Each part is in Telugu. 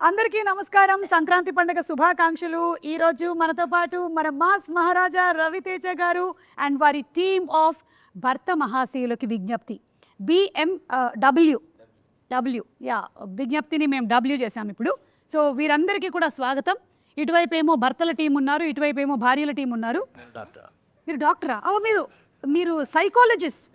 అందరికీ నమస్కారం. సంక్రాంతి పండుగ శుభాకాంక్షలు. ఈ రోజు మనతో పాటు మన మాస్ మహారాజా రవితేజ గారు అండ్ వారి టీమ్ ఆఫ్ భర్త మహాశయులకి విజ్ఞప్తి BMW యా విజ్ఞప్తిని మేము W చేసాం ఇప్పుడు. సో వీరందరికీ కూడా స్వాగతం. ఇటువైపు ఏమో భర్తల టీం ఉన్నారు, ఇటువైపు ఏమో భార్యల టీం ఉన్నారు. మీరు డాక్టరా? మీరు సైకాలజిస్ట్.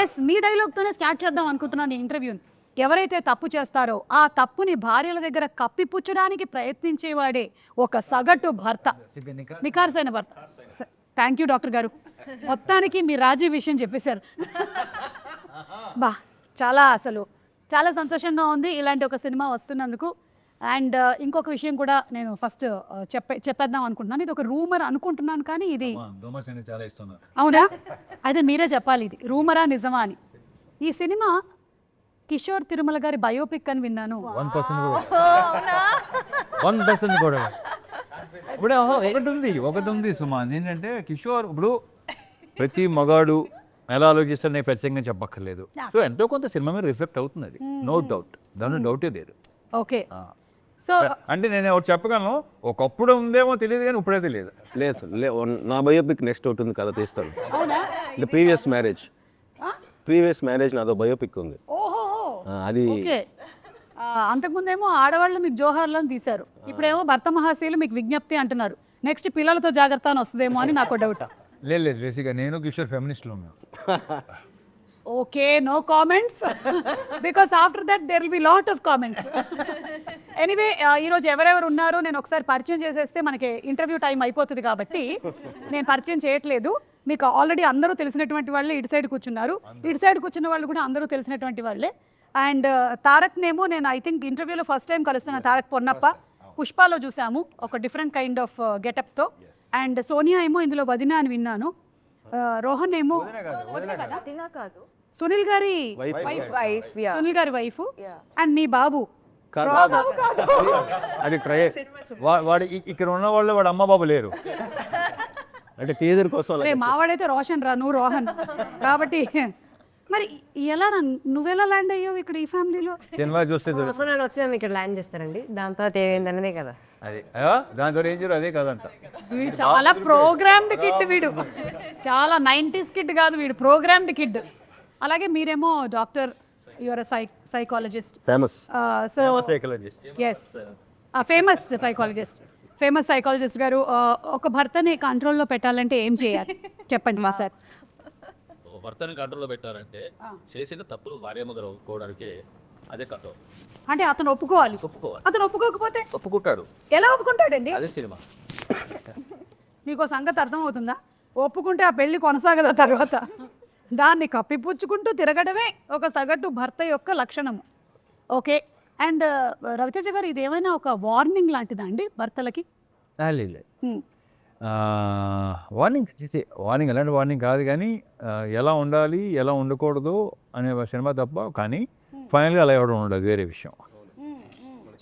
ఎస్, మీ డైలాగ్తోనే స్టార్ట్ చేద్దాం అనుకుంటున్నాను ఈ ఇంటర్వ్యూని. ఎవరైతే తప్పు చేస్తారో ఆ తప్పుని భార్యల దగ్గర కప్పిపుచ్చడానికి ప్రయత్నించేవాడే ఒక సగటు భర్త, నికార్సైన భర్త. థ్యాంక్ యూ డాక్టర్ గారు, మొత్తానికి మీ రాజీ విషయం చెప్పేశారు. చాలా సంతోషంగా ఉంది ఇలాంటి ఒక సినిమా వస్తున్నందుకు. అండ్ ఇంకొక విషయం కూడా నేను ఫస్ట్ చెప్పేద్దాం అనుకుంటున్నాను. ఇది ఒక రూమర్ అనుకుంటున్నాను, కానీ ఇది అవునా? అయితే మీరే చెప్పాలి, ఇది రూమరా నిజమా అని. ఈ సినిమా కిషోర్ తిరుమల గారి బయోపిక్ అని విన్నాను. 1% కూడా ఇప్పుడు ఒకటి ఉంది సుమా. ఏంటంటే కిషోర్ ఇప్పుడు ప్రతి మగాడు ఎలా ఆలోచిస్తారని ప్రత్యేకంగా చెప్పక్కర్లేదు. సో ఎంతో కొంత సినిమా మీద రిఫ్లెక్ట్ అవుతుంది, అది నో డౌట్, దాని డౌటే లేదు. ఓకే, సో అంటే నేను ఒకటి చెప్పగలను, ఒకప్పుడు ఉందేమో తెలియదు కానీ ఇప్పుడే తెలియదు. లేదు సార్, నా బయోపిక్ నెక్స్ట్ ఒకటి ఉంది, కథ తీస్తాను. ప్రీవియస్ మ్యారేజ్ నాదో బయోపిక్ ఉంది. అది అంతకుముందేమో ఆడవాళ్ళు మీకు జోహార్లను తీశారు, ఇప్పుడేమో భర్త మహాశయులు మీకు విజ్ఞప్తి అంటున్నారు. నెక్స్ట్ పిల్లలతో జాగ్రత్త అని వస్తుందేమో అని నాకు డౌట్. లేదు బేసిక్గా నేను కిషోర్ ఫెమినిస్ట్లో ఉన్నాను. Okay, no comments because after that there will be lot of comments. Anyway, ఈరోజు ఎవరెవరు ఉన్నారో నేను ఒకసారి పరిచయం చేసేస్తే మనకి ఇంటర్వ్యూ టైం అయిపోతుంది కాబట్టి నేను పరిచయం చేయట్లేదు. మీకు ఆల్రెడీ అందరూ తెలిసినటువంటి వాళ్ళే ఇటు సైడ్ కూర్చున్నారు, ఇటు సైడ్ కూర్చున్న వాళ్ళు కూడా అందరూ తెలిసినటువంటి వాళ్ళే. అండ్ తారక్నేమో నేను ఐ థింక్ ఇంటర్వ్యూలో ఫస్ట్ టైం కలుస్తున్నాను. తారక్ పొన్నప్ప పుష్పాలో చూసాము ఒక డిఫరెంట్ కైండ్ ఆఫ్ గెటప్తో. అండ్ సోనియా ఏమో ఇందులో వదిన అని విన్నాను. రోహన్ ఏమో సునీల్ గారి వైఫ్. అండ్ మీ బాబు అది వాడు ఇక్కడ ఉన్న వాళ్ళు వాడు అమ్మ బాబు లేరు అంటే టీజర్ కోసం. మావాడైతే రోషన్ రా, నువ్వు రోహన్ కాబట్టి. మరి ఎలా నువ్వెలా ల్యాండ్ అయ్యావు ఇక్కడ ఈ ఫ్యామిలీలో? సినిమా చూస్తే వచ్చాము ఇక్కడ ల్యాండ్ చేస్తారండి, దాని తర్వాత ఏమైందనేదే కదా. అది దాంతో ఏం చేయరు, అదే కదంట. వీడు చాలా ప్రోగ్రామ్డ్ కిడ్, వీడు చాలా 90s కిడ్ కాదు, వీడు ప్రోగ్రామ్డ్ కిడ్. అలాగే మీరేమో doctor, your psychologist, famous psychologist. Yes, famous psychologist గారు. ఒక భర్తని కంట్రోల్లో పెట్టాలంటే ఏం చేయాలి చెప్పండి మా సార్. భర్తని కంట్రోల్లో పెట్టారంటే చేసిన తప్పులు భార్య ముందర ఒప్పుకోవడానికి అదే కథ. అంటే అతను ఒప్పుకోవాలి. అతను ఒప్పుకోకపోతే ఒప్పుకుంటాడు. ఎలా ఒప్పుకుంటాడండి? అదే సినిమా. మీకు సంగతి అర్థమవుతుందా? ఒప్పుకుంటే ఆ పెళ్లి కొనసాగదా తర్వాత? దాన్ని కప్పిపుచ్చుకుంటూ తిరగడమే ఒక సగటు భర్త యొక్క లక్షణము. ఓకే, అండ్ రవితేజ గారు, ఇది ఏమైనా ఒక వార్నింగ్ లాంటిదా అండి భర్తలకి? లేదు, వార్నింగ్ ఎలాంటి వార్నింగ్ కాదు, కానీ ఎలా ఉండాలి ఎలా ఉండకూడదు అనే సినిమా తప్ప. కానీ ఫైనల్గా అలా ఎవడం ఉండదు, వేరే విషయం.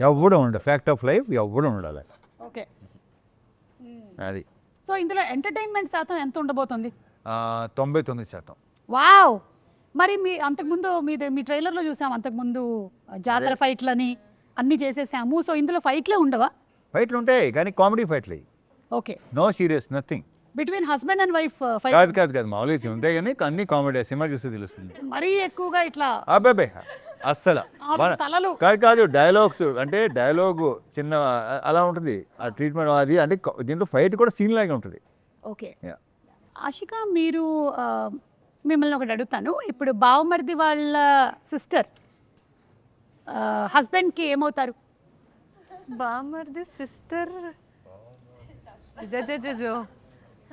ఎవడం ఉండదు, ఫ్యాక్ట్ ఆఫ్ లైఫ్ ఎవడం ఉండాలి. ఓకే, అది. సో ఇందులో ఎంటర్టైన్మెంట్ శాతం ఎంత ఉండబోతుంది? 99%. వావ్. మరి అంతకుముందు మీ ట్రైలర్లో చూసాము, అంతకుముందు జాతర ఫైట్లని అన్నీ చేసేసాము. సో ఇందులో ఫైట్లే ఉండవా? ఫైట్లు ఉంటాయి కానీ కామెడీ ఫైట్లు. Okay, no serious, nothing. Between husband and wife fight కాదు మామూలుగా ఉంటాయి కానీ అన్ని కామెడీ. సినిమా చూస్తే తెలుస్తుంది. మరీ ఎక్కువగా ఇట్లా అబ్బాయి అస్సలు తలలు కాదు. డైలాగ్స్ అంటే డైలాగ్ చిన్న అలా ఉంటుంది, ఆ ట్రీట్మెంట్ అది. అంటే దీంట్లో ఫైట్ కూడా సీన్ లాగా ఉంటుంది. ఓకే, ఆషిక, మీరు మిమ్మల్ని ఒకటి అడుగుతాను. ఇప్పుడు బావమరిది వాళ్ళ సిస్టర్ హస్బెండ్కి ఏమవుతారు? బామర్ది సిస్టర్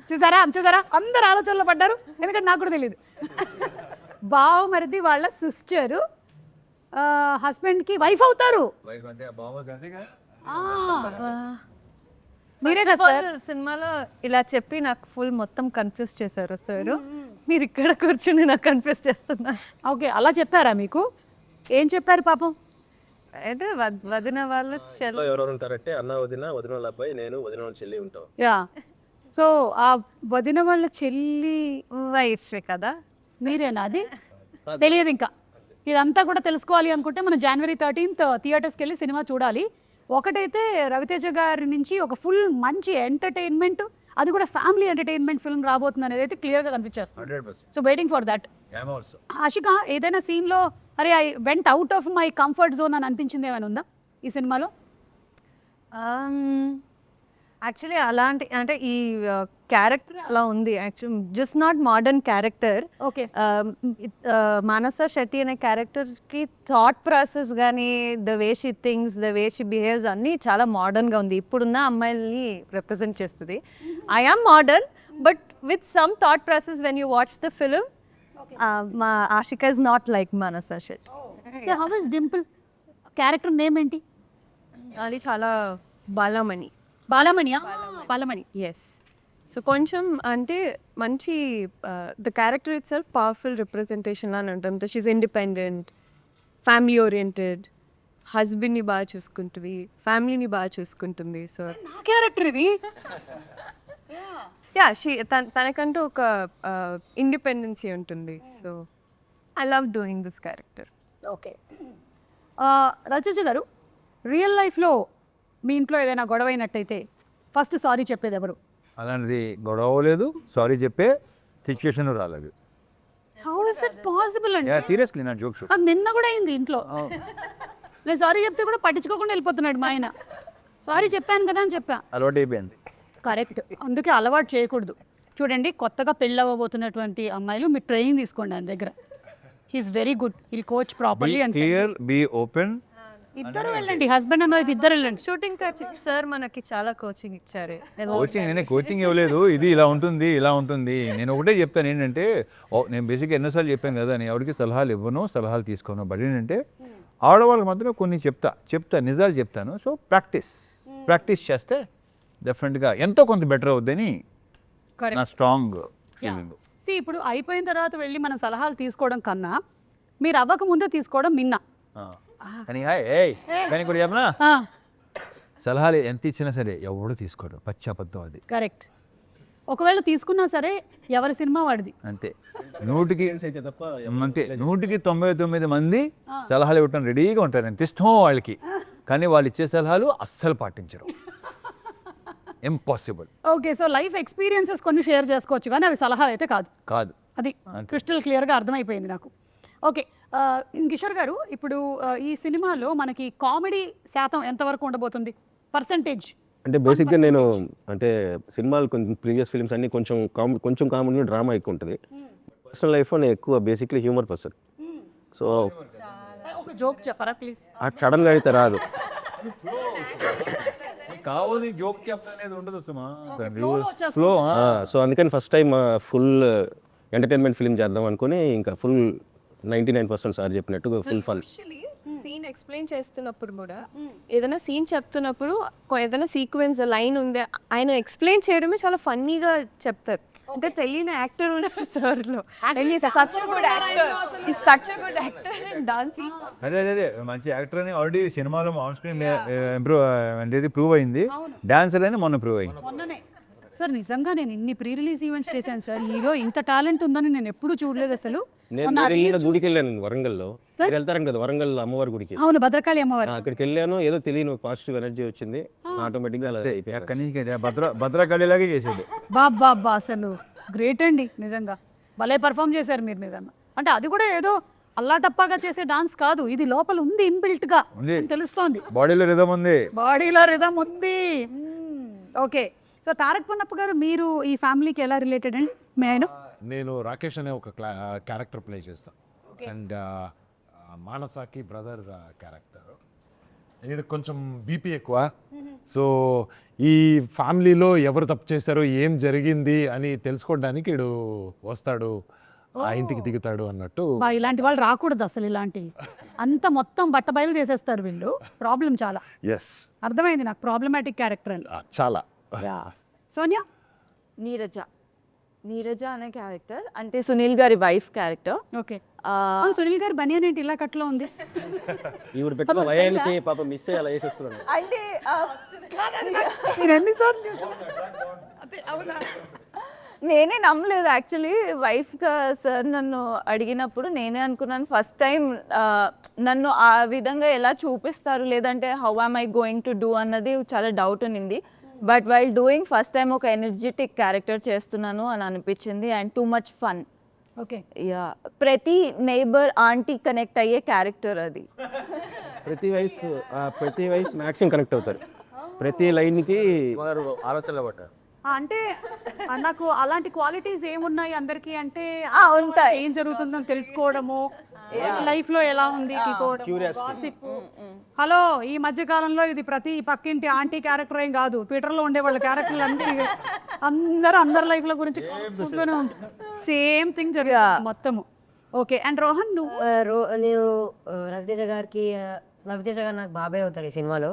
చూసారా అందరు ఆలోచనలో పడ్డారు, ఎందుకంటే నాకు కూడా తెలియదు. బావమరిది వాళ్ళ సిస్టరు హస్బెండ్కి వైఫ్ అవుతారు. మీరే కదా సార్ సినిమాలో ఇలా చెప్పి నాకు ఫుల్ మొత్తం కన్ఫ్యూజ్ చేశారు సార్. మీరు ఇక్కడ కూర్చుని నాకు కన్ఫ్యూజ్ చేస్తున్నా. ఓకే, అలా చెప్పారా మీకు? ఏం చెప్పారు పాపం? అయితే వదిన వాళ్ళ ఎవరెవరు ఉంటారంటే అన్న వదిన వాళ్ళ అబ్బాయి, నేను వదిన వాళ్ళ చెల్లి ఉంటాం. యా, సో ఆ వదిన వాళ్ళ చెల్లి వైఫ్ కదా మీరేనా? అది తెలియదు ఇంకా. ఇదంతా కూడా తెలుసుకోవాలి అనుకుంటే మనం January 13th థియేటర్స్కి వెళ్ళి సినిమా చూడాలి. ఒకటైతే రవితేజ గారి నుంచి ఒక ఫుల్ మంచి ఎంటర్టైన్మెంట్, అది కూడా ఫ్యామిలీ ఎంటర్టైన్మెంట్ ఫిల్మ్ రాబోతుంది అనేది అయితే క్లియర్గా కనిపించేస్తుంది. 100%. So waiting for that. I'm also. Ashika, ఏదైనా సీన్లో అరే I went out of my comfort zone అని అనిపించింది ఏమైనా ఉందా ఈ సినిమాలో? యాక్చువల్లీ అలాంటి అంటే ఈ క్యారెక్టర్ అలా ఉంది. Actual just not modern character. Okay. Manasa Shetty అనే క్యారెక్టర్కి థాట్ ప్రాసెస్ కానీ the way she things, the way she behaves అన్నీ చాలా మోడర్న్గా ఉంది. ఇప్పుడున్న అమ్మాయిల్ని రిప్రజెంట్ చేస్తుంది. I am modern but with some thought process when you watch the film. మా Ashika is not like Manasa Shetty. How is Dimple character name ఏంటి? అది చాలా బాలమణి. బాలమణియా? బాలమణి. ఎస్. సో కొంచెం అంటే మంచి the character it self powerful representation అని ఉంటుంది. షీఈ్ ఇండిపెండెంట్, ఫ్యామిలీ ఓరియంటెడ్, హస్బెండ్ని బాగా చూసుకుంటుంది, ఫ్యామిలీని బాగా చూసుకుంటుంది. సో నా క్యారెక్టర్ ఇది. యా, తనకంటూ ఒక ఇండిపెండెన్సీ ఉంటుంది. So I love doing this character. Okay. రచయిత గారు, రియల్ లైఫ్లో మీ ఇంట్లో ఏదైనా గొడవ అయినట్టయితే ఫస్ట్ సారీ చెప్పేది ఎవరు? అలాంటిది గొడవ లేదు, సారీ చెప్పే సిచ్యుయేషన్ రాలేదు. హౌ ఇస్ ఇట్ పాసిబుల్ అండి? సీరియస్లీ నా జోక్స్. నాకు నిన్న కూడా అయింది ఇంట్లో. నేను సారీ చెప్తే కూడా పట్టించుకోకుండా వెళ్ళిపోతున్నాడు మా ఆయన. సారీ చెప్పాను కదా అని చెప్పా. అలవాటు అయిపోయింది. కరెక్ట్, అందుకే అలవాటు చేయకూడదు. చూడండి, కొత్తగా పెళ్ళి అవ్వబోతున్నటువంటి అమ్మాయిలు మీరు ట్రైనింగ్ తీసుకోండి ఆయన దగ్గర. He's very good, he'll coach properly and clear, be open. ఇద్దరు వెళ్ళండి, హస్బెండ్ అండ్ వైఫ్ ఇద్దరు వెళ్ళండి. షూటింగ్ సార్ మనకి చాలా కోచింగ్ ఇచ్చారు. కోచింగ్ నేనే కోచింగ్ ఇవ్వలేదు. ఇది ఇలా ఉంటుంది, ఇలా ఉంటుంది. నేను ఒకటే చెప్తాను ఏంటంటే, నేను బేసిక్గా ఎన్నోసార్లు చెప్పాను కదా, నేను ఎవరికి సలహాలు ఇవ్వను, సలహాలు తీసుకోను. బట్ ఏంటంటే ఆడవాళ్ళకి మాత్రం కొన్ని చెప్తా నిజాలు చెప్తాను. సో ప్రాక్టీస్ చేస్తే డెఫినెట్గా ఎంతో కొంత బెటర్ అవుద్దని నా స్ట్రాంగ్ ఫీలింగ్. ఇప్పుడు అయిపోయిన తర్వాత వెళ్ళి మనం సలహాలు తీసుకోవడం కన్నా మీరు అవ్వక ముందే తీసుకోవడం మిన్నా. కానీ కానీ కూడా చెప్పనా, సలహాలు ఎంత ఇచ్చినా సరే ఎవడు తీసుకోడు, పచ్చి అబద్ధం అది. కరెక్ట్. ఒకవేళ తీసుకున్నా సరే ఎవరి సినిమా వాడిది. అంతే. 100కి 99 మంది సలహాలు ఇవ్వటం రెడీగా ఉంటారు, ఎంత ఇష్టమో వాళ్ళకి. కానీ వాళ్ళు ఇచ్చే సలహాలు అస్సలు పాటించరు. Impossible. Okay, so life experiences కొన్ని షేర్ చేసుకోవచ్చు కానీ అవి సలహా అయితే కాదు. అది క్రిస్టల్ క్లియర్గా అర్థమైపోయింది నాకు. ఓకే, కిషోర్ గారు, ఇప్పుడు ఈ సినిమాలో మనకి కామెడీ శాతం ఎంతవరకు ఉండబోతుంది, పర్సంటేజ్? అంటే బేసిక్గా నేను అంటే సినిమాలు కొంచెం ప్రీవియస్ ఫిల్మ్స్ అన్ని కొంచెం కామెడీ, డ్రామా ఎక్కువ ఉంటుంది. పర్సనల్ లైఫ్లో నేను ఎక్కువ బేసిక్లీ హ్యూమర్ పర్సన్. సో ఒక జోక్ చెప్పరా ప్లీజ్? సడన్గా అయితే రాదు. కావాలి జోక్ చెప్పనేది ఉండదు సుమా. ఫ్లో. సో అందుకని first time full entertainment film చేద్దాం అనుకుని ఇంకా ఫుల్ 99% సార్ చెప్పినట్టు full fun. Actually scene explain చేస్తున్నప్పుడు కూడా ఏదైనా సీన్ చెప్తున్నప్పుడు ఏదైనా సీక్వెన్స్ లైన్ ఉంది, ఆయన ఎక్స్ప్లెయిన్ చేయడమే చాలా ఫన్నీగా చెప్తారు. అంటే తెలియని యాక్టర్ ఉన్నారు సార్లో. Such good actor dancing. అదే మంచి యాక్టర్ అని ఆల్రెడీ సినిమాలో ఆన్ స్క్రీన్ అంటే ప్రూవ్ అయింది. డాన్సర్ అని మొన్న ప్రూవ్ అయింది. మొన్ననే సార్, నిజంగా నేను ఇన్ని ప్రీ రిలీజ్ ఈవెంట్స్ చేశాను సార్, హీరో ఇంత టాలెంట్ ఉందని నేను ఎప్పుడూ చూడలేదు అసలు. నేను గుడికి వెళ్ళాను వరంగల్లో. మీరు వెళ్తారంట కదా వరంగల్ అమ్మవారి గుడికి. అవును, భద్రకాళి అమ్మవారు. అక్కడికి వెళ్ళాను, ఏదో తెలియని పాజిటివ్ ఎనర్జీ వచ్చింది, ఆటోమేటిక్గా అలా అక్కడి నుంచి భద్రకాళిలాగే చేసేది. బాబా అసలు గ్రేట్ అండి, నిజంగా భలే పర్ఫామ్ చేశారు మీరు నిజంగా. అంటే అది కూడా ఏదో అల్లాటప్పాగా చేసే డాన్స్ కాదు, ఇది లోపల ఉంది, ఇన్బిల్ట్ గా తెలుస్తోంది. బాడీలో రిథమ్ ఉంది. ఓకే, సో తారక్ పన్నప్ప గారు, మీరు ఈ ఫ్యామిలీకి ఎలా రిలేటెడ్ అండి? నేను రాకేష్ అనే ఒక క్యారెక్టర్ ప్లే చేస్తాను. అండ్ మానసాకి బ్రదర్ క్యారెక్టర్. ఇది కొంచెం బీపీ ఎక్కువ. సో ఈ ఫ్యామిలీలో ఎవరు తప్పు చేశారో, ఏం జరిగింది అని తెలుసుకోవడానికి వీడు వస్తాడు, ఆ ఇంటికి దిగుతాడు అన్నట్టు. ఇలాంటి వాళ్ళు రాకూడదు అసలు, ఇలాంటివి అంత మొత్తం బట్టబయలు చేసేస్తారు వీళ్ళు. ప్రాబ్లం చాలా. ఎస్, అర్థమైంది నాకు, ప్రాబ్లమాటిక్ క్యారెక్టర్ అని. చాలా. సోనియా? నీరజ అనే క్యారెక్టర్ అంటే సునీల్ గారి వైఫ్ క్యారెక్టర్. ఓకే, సునీల్ గారి బనియన్ ఏంటి ఇలా కట్లో ఉంది? ఈవిడ పెట్టిన వయానికి పాప మిస్ అయ్యి అలా వేసేస్తున్నాను. అంటే మీరు ఎన్నిసార్లు నేనే నమ్మలేదు యాక్చువల్లీ వైఫ్గా సార్ నన్ను అడిగినప్పుడు నేనే అనుకున్నాను ఫస్ట్ టైం నన్ను ఆ విధంగా ఎలా చూపిస్తారు లేదంటే how am I going to do అన్నది చాలా డౌట్ ఉన్నింది but while doing first time ఒక ఎనర్జెటిక్ క్యారెక్టర్ చేస్తున్నాను అని అనిపించింది and too much fun okay yeah ప్రతి నైబర్ ఆంటీ కనెక్ట్ అయ్యే క్యారెక్టర్ అది ప్రతి వయసు మ్యాక్సిమం కనెక్ట్ అవుతారు ప్రతి లైన్కి ఆలోచనలో పడ్డారు. అంటే నాకు అలాంటి క్వాలిటీస్ ఏమున్నాయి అందరికి అంటే ఉంటాయి. ఏం జరుగుతుందని తెలుసుకోవడము లైఫ్ లో ఎలా ఉంది gossip. హలో ఈ మధ్య కాలంలో ఇది ప్రతి పక్కింటి ఆంటీ క్యారెక్టర్ ఏం కాదు ట్విట్టర్ లో ఉండే వాళ్ళ క్యారెక్టర్లు అన్ని అందరి లైఫ్ లో గురించి సేమ్ థింగ్ జరుగుతుంది మొత్తము. ఓకే అండ్ రోహన్ నువ్వు నేను రవితేజ గారు నాకు బాబాయ్ అవుతారు ఈ సినిమాలో.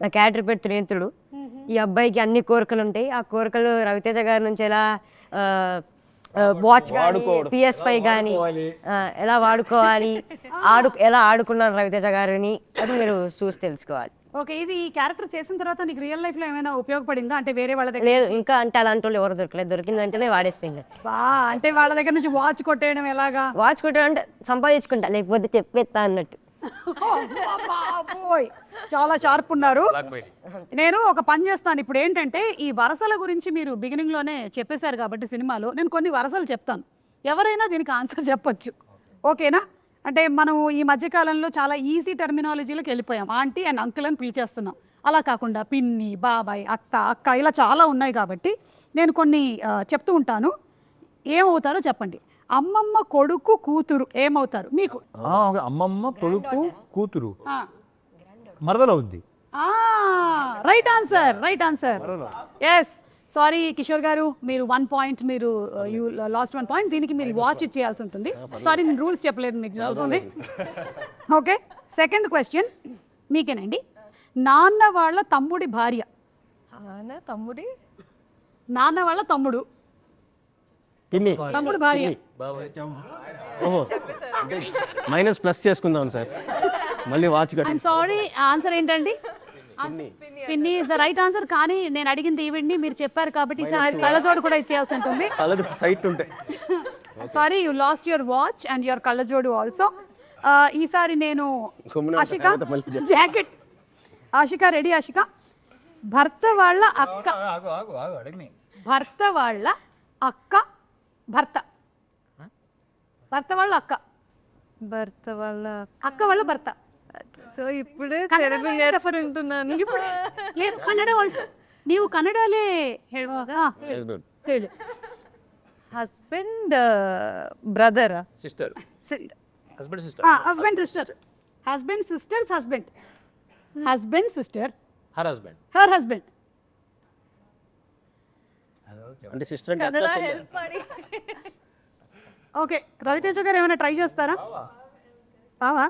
నా క్యారెక్టర్ పేరు త్రినేత్రుడు. ఈ అబ్బాయికి అన్ని కోరికలు ఉంటాయి. ఆ కోరికలు రవితేజ గారి నుంచి ఎలా వాచ్ PS5 కానీ ఎలా వాడుకోవాలి ఎలా ఆడుకున్నాను రవితేజ గారిని అది మీరు చూసి తెలుసుకోవాలి. ఓకే ఇది ఈ క్యారెక్టర్ చేసిన తర్వాత నీకు రియల్ లైఫ్ లో ఏమైనా ఉపయోగపడిందా అంటే వేరే వాళ్ళ దగ్గర లేదు ఇంకా అంటే అలాంటి వాళ్ళు ఎవరు దొరకలేదు. దొరికిందంటేనే వాడేస్తాయి. అంటే వాళ్ళ దగ్గర నుంచి వాచ్ కొట్టేయడం ఎలాగా వాచ్ కొట్టాలంటే సంపాదించుకుంటా లేకపోతే చెప్పేస్తా అన్నట్టు. బాబోయ్ చాలా షార్ప్ ఉన్నారు. నేను ఒక పని చేస్తాను ఇప్పుడు ఏంటంటే ఈ వరసల గురించి మీరు బిగినింగ్ లోనే చెప్పేశారు కాబట్టి సినిమాలో నేను కొన్ని వరసలు చెప్తాను ఎవరైనా దీనికి ఆన్సర్ చెప్పొచ్చు ఓకేనా. అంటే మనం ఈ మధ్యకాలంలో చాలా ఈజీ టర్మినాలజీలోకి వెళ్ళిపోయాం ఆంటీ అండ్ అంకుల్ అని పిలిచేస్తున్నాం అలా కాకుండా పిన్ని బాబాయ్ అక్క ఇలా చాలా ఉన్నాయి కాబట్టి నేను కొన్ని చెప్తూ ఉంటాను ఏమవుతారో చెప్పండి. అమ్మమ్మ కొడుకు కూతురు ఏమవుతారు మీకు? అమ్మమ్మ కొడుకు కూతురు మరదలవుద్ది. Right answer yes. Sorry Kishore garu మీరు 1 పాయింట్ మీరు యూ లాస్ట్ 1 పాయింట్ దీనికి మీరు వాచ్ ఇచ్చేయాల్సి ఉంటుంది. సారీ నేను రూల్స్ చెప్పలేదు మీకు చదువుతుంది. ఓకే సెకండ్ క్వశ్చన్ మీకేనండి. నాన్న వాళ్ళ తమ్ముడి భార్య నాన్న వాళ్ళ తమ్ముడు భార్య మైనస్ ప్లస్ చేసుకుందాం సార్ మళ్ళీ వాచ్ ఐఎమ్ సారీ ఆన్సర్ ఏంటండి? పిన్ని ఇస్ ద రైట్ ఆన్సర్ కానీ నేను అడిగింది ఈవిడ్ని మీరు చెప్పారు కాబట్టి కళ్ళజోడు కూడా ఇచ్చేయాల్సి ఉంటుంది. సైట్ ఉంటాయి. Sorry you lost your watch and your కళ్ళజోడు ఆల్సో. ఈసారి నేను ఆశిక జాకెట్ ఆశిక రెడీ ఆశిక భర్త వాళ్ళ అక్క అక్క వాళ్ళ భర్త. సో ఇప్పుడే తెలుగు నేర్చుకుంటున్నాను. లేదు కన్నడ వాయిస్ ನೀವು ಕನ್ನಡಲ್ಲೇ ಹೇಳುವಾಗ ಹೇಳಿ. Husband brother sister husband sister husband sister her husband her husband. అంటే సిస్టర్ అంటే ఓకే రవితేజ గారు ఏమైనా ట్రై చేస్తారా? బావా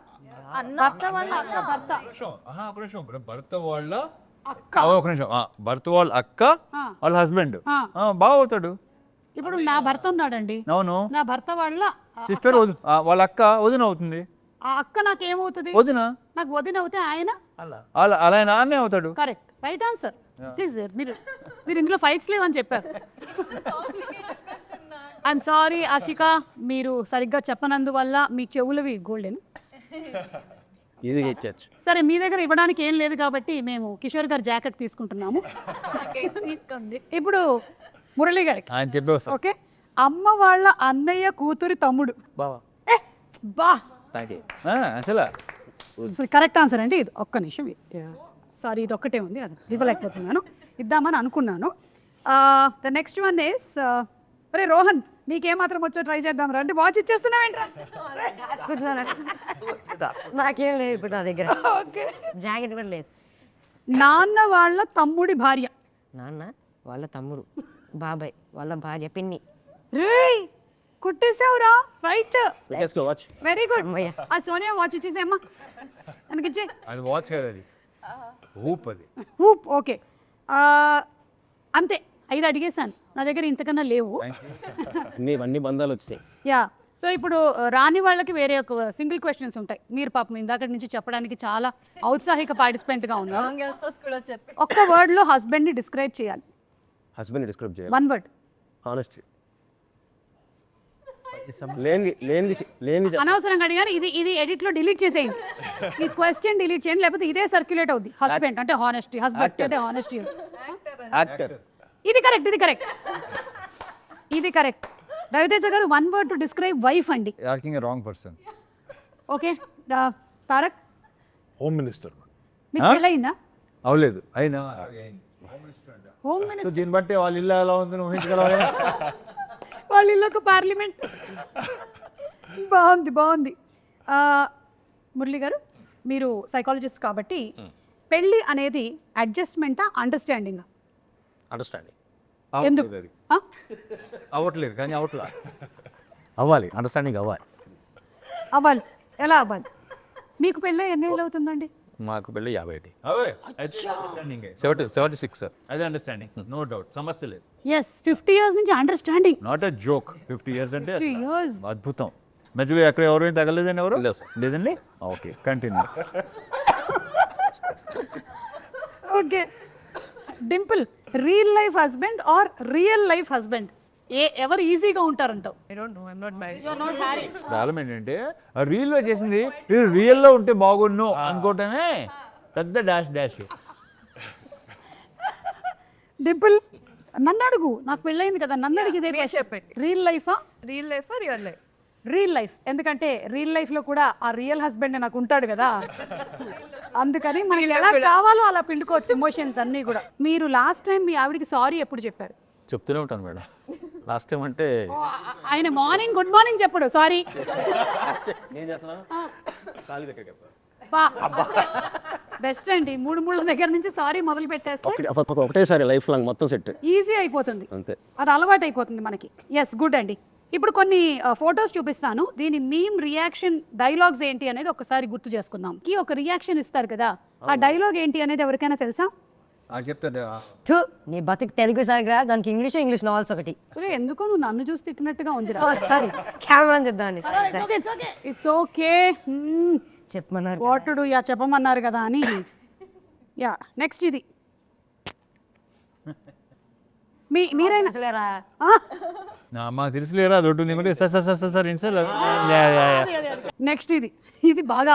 భర్త వాళ్ళ అక్క భర్త భర్త వాళ్ళ భర్త వాళ్ళ అక్క వాళ్ళ హస్బెండ్ బాగా అవుతాడు. ఇప్పుడు నా భర్త ఉన్నాడండి. అవును నా భర్త వాళ్ళ సిస్టర్ వాళ్ళ అక్క వదిన అవుతుంది. ఆ అక్క నాకేమవుతుంది? వదిన. నాకు వదిన అవుతే ఆయన అలా నాన్నే అవుతాడు. Correct right answer. ప్లీజ్ మీరు ఇందులో ఫైట్స్ లేవని చెప్పారు. ఐఎమ్ సారీ ఆశిక మీరు సరిగ్గా చెప్పనందువల్ల మీ చెవులవి గోల్డెన్. సరే మీ దగ్గర ఇవ్వడానికి ఏం లేదు కాబట్టి మేము కిషోర్ గారు జాకెట్ తీసుకుంటున్నాము. తీసుకోండి. ఇప్పుడు మురళి గారికి ఆయన చెప్పేస్తా. ఓకే అమ్మ వాళ్ళ అన్నయ్య కూతురి తమ్ముడు అసలు కరెక్ట్ ఆన్సర్ అండి. ఇది ఒక్క నిమిషం సారీ ఇది ఒక్కటే ఉంది అది ఇవ్వలేకపోతున్నాను ఇద్దామని అనుకున్నాను. ద నెక్స్ట్ వన్ ఈస్ అరే రోహన్ నీకేమాత్రం వచ్చో ట్రై చేద్దాం రండి. వాచ్ ఇచ్చేస్తున్నావేంట్రా? నాకేం లేదు ఇప్పుడు నా దగ్గర జాకెట్ కూడా లేదు. నాన్న వాళ్ళ తమ్ముడి భార్య నాన్న వాళ్ళ తమ్ముడు బాబాయ్ వాళ్ళ భార్య పిన్ని. రేయ్ కుట్టేసావురా రైట్ వాచ్ వెరీ గుడ్. ఆ సోనియా వాచ్ ఇచ్చేసేమ్మా వెనకిచ్చే. అది వాచ్ కాదు అది హూప్. అది హూప్. ఓకే అంతే 5 అడిగేశాను నా దగ్గర ఇంతకన్నా లేవు. అన్ని బంధాలు వచ్చాయి. యా సో ఇప్పుడు రాని వాళ్ళకి వేరే ఒక సింగిల్ క్వశ్చన్స్ ఉంటాయి. మీరు పాపం ఇందాకటి నుంచి చెప్పడానికి చాలా ఔత్సాహిక పార్టిసిపెంట్గా ఉన్నారు. ఒక్క వర్డ్లో హస్బెండ్ని డిస్క్రైబ్ చేయాలి. హస్బెండ్ డిస్క్రైబ్ చేయాలి. 1 word. హానెస్టీ లేని అనవసరంగా అడిగారు. ఇది ఎడిట్ లో డిలీట్ చేసేయండి. ఈ క్వశ్చన్ డిలీట్ చేయండి, లేకపోతే ఇదే సర్క్యులేట్ అవుద్ది. హస్బెండ్ అంటే హానెస్టీ, హస్బెండ్ అంటే హానెస్టీ. యాక్టర్. ఇది correct. Raviteja garu, 1 word to describe wife అండి. Acting a wrong person. Okay, Tarak, home minister. మీకు పెళ్ళయిందా? అవలేదు అయినా హోమ్ సో మినిస్టర్ దీన్ని బట్టి వాళ్ళ ఇల్లు ఎలా ఉందని ఊహించగలవా? వాళ్ళ ఇల్లు ఒక పార్లమెంట్. బాగుంది. మురళి గారు, మీరు సైకాలజిస్ట్ కాబట్టి పెళ్ళి అనేది అడ్జస్ట్మెంటా, అండర్స్టాండింగ్? అండర్స్టాండింగ్ ఎందుకు? అవ్వట్లేదు కానీ అవట్లా. అవ్వాలి, అండర్స్టాండింగ్ అవ్వాలి. అవ్వాలి. ఎలా అవ్వాలి? మీకు పెళ్ళి ఎన్ని ఏళ్ళు అవుతుందండి? మాకు పెళ్ళి 51. అవే అండర్స్టాండింగ్ 76 సార్. అదే అండర్స్టాండింగ్, నో డౌట్, సమస్య లేదు. ఎస్, 50 years నుంచి understanding. Not a joke. 50 years అంటే 50 years. అద్భుతం. మధ్యలో ఎక్కడ ఎవరైనా తగలేదని ఎవరు లేదు సార్. లేదండి. Okay, continue. Okay, Dimple, real life husband or real life husband, ఎవరు ఈజీగా ఉంటారంటావు? I don't know, I'm not married. Problem ఏంటంటే ఆ రీల్లో చేసింది ఇది రియల్లో ఉంటే బాగున్ను అనుకోవటమే పెద్ద డాష్. డింపుల్, నన్ను అడుగు, నాకు పెళ్ళయింది కదా, నన్ను అడిగి చెప్పండి. రియల్ లైఫా? Real life real life? Real life. ఎందుకంటే రియల్ లైఫ్లో కూడా ఆ రియల్ హస్బెండ్ నాకు ఉంటాడు కదా, అందుకని మనకి ఎలా కావాలో అలా పిండుకోవచ్చు ఎమోషన్స్ అన్నీ కూడా. మీరు లాస్ట్ టైం మీ ఆవిడకి సారీ ఎప్పుడు చెప్పారు? చెప్తూనే ఉంటాను మేడం. లాస్ట్ టైం అంటే ఆయన మార్నింగ్ గుడ్ మార్నింగ్ చెప్పడు, సారీ. బెస్ట్ అండి, 3 దగ్గర నుంచి సారీ మొదలు పెట్టేస్తే ఒకటేసారి లైఫ్ లాంగ్ మొత్తం సెట్ ఈజీ అయిపోతుంది. అంతే. అది అలవాటు అయిపోతుంది మనకి. ఎస్, గుడ్ అండి. ఇప్పుడు కొన్ని ఫొటోస్ చూపిస్తాను. దీని మీమ్ రియాక్షన్ డైలాగ్స్ ఏంటి అనేది ఒకసారి గుర్తు చేసుకుందాం. ఒక రియాక్షన్ ఇస్తారు కదా, ఆ డైలాగ్ ఏంటి అనేది ఎవరికైనా తెలుసా? చెప్తాడు. థు, నీ బతుకు తెలుగు సాగరా, దానికి ఇంగ్లీష్ నావల్స్ ఒకటి. ఎందుకో నువ్వు నన్ను చూసి తిట్టినట్టుగా ఉంది. సారీ, కెమెరా చెప్దాన్ని. ఇట్స్ ఓకే, చెప్పమన్నారు. వాటుడు యా చెప్పమన్నారు కదా అని. యా, నెక్స్ట్ ఇది మీరైనా మాకు తెలుసులేరా దొడ్డు నీకు సార్ ఏంటి సార్. నెక్స్ట్ ఇది బాగా